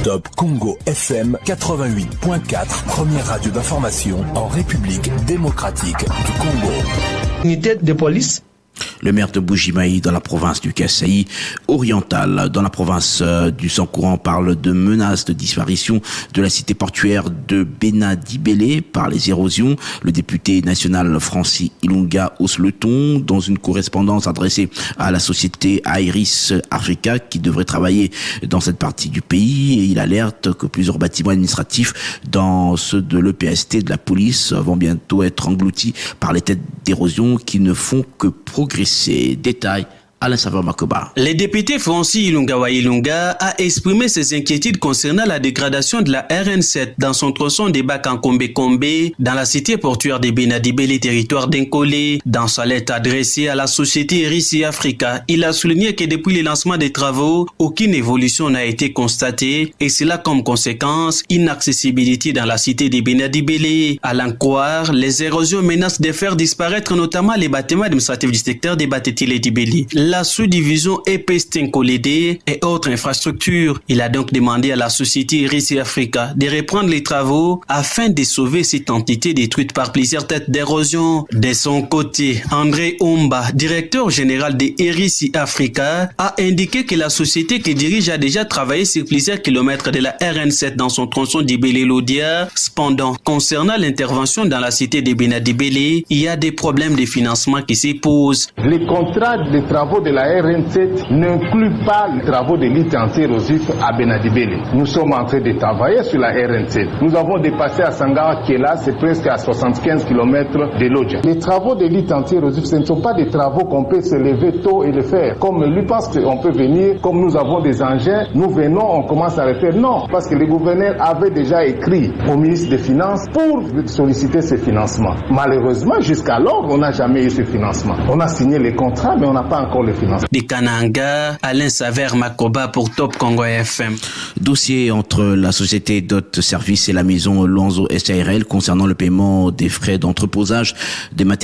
Top Congo FM 88.4, première radio d'information en République démocratique du Congo. Unité de police. Le maire de Bujimaï dans la province du Kasaï oriental, dans la province du Sankourang, parle de menaces de disparition de la cité portuaire de Bena-Dibélé par les érosions. Le député national Francis Ilunga hausse le ton dans une correspondance adressée à la société Iris Africa qui devrait travailler dans cette partie du pays. Et il alerte que plusieurs bâtiments administratifs dans ceux de l'EPST de la police vont bientôt être engloutis par les têtes d'érosion qui ne font que progresser. Détails Alain Saveur Makoba. Le député Francis Ilunga a exprimé ses inquiétudes concernant la dégradation de la RN7 dans son tronçon des Bakankombe-Kombe dans la cité portuaire de Bena-Dibélé, territoire d'Inkolé. Dans sa lettre adressée à la société Iris Africa, il a souligné que depuis le lancement des travaux, aucune évolution n'a été constatée et cela comme conséquence inaccessibilité dans la cité de Bena-Dibélé. À l'en croire, les érosions menacent de faire disparaître notamment les bâtiments administratifs du secteur de Batetile-Dibélé. La sous-division EPST-Nkolédé et autres infrastructures. Il a donc demandé à la société Iris Africa de reprendre les travaux afin de sauver cette entité détruite par plusieurs têtes d'érosion. De son côté, André Omba, directeur général de Iris Africa, a indiqué que la société qu'il dirige a déjà travaillé sur plusieurs kilomètres de la RN7 dans son tronçon d'Ibélé-Lodia. Cependant, concernant l'intervention dans la cité de Bena-Dibélé, il y a des problèmes de financement qui s'y posent. Les contrats de travaux de la RN7 n'inclut pas les travaux de lutte anti-érosif à Bena-Dibélé. Nous sommes en train de travailler sur la RN7. Nous avons dépassé à Sangara qui est là, c'est presque à 75 km de Lodja. Les travaux de lutte anti-érosif, ce ne sont pas des travaux qu'on peut se lever tôt et le faire. Comme lui pense qu'on peut venir, comme nous avons des engins, nous venons, on commence à le faire. Non, parce que le gouverneur avait déjà écrit au ministre des Finances pour solliciter ce financement. Malheureusement, jusqu'alors, on n'a jamais eu ce financement. On a signé les contrats, mais on n'a pas encore le financement. De Kananga, Alain Saveur Makoba pour Top Congo FM. Dossier entre la société Dot Service et la maison Lonzo SARL concernant le paiement des frais d'entreposage des matériaux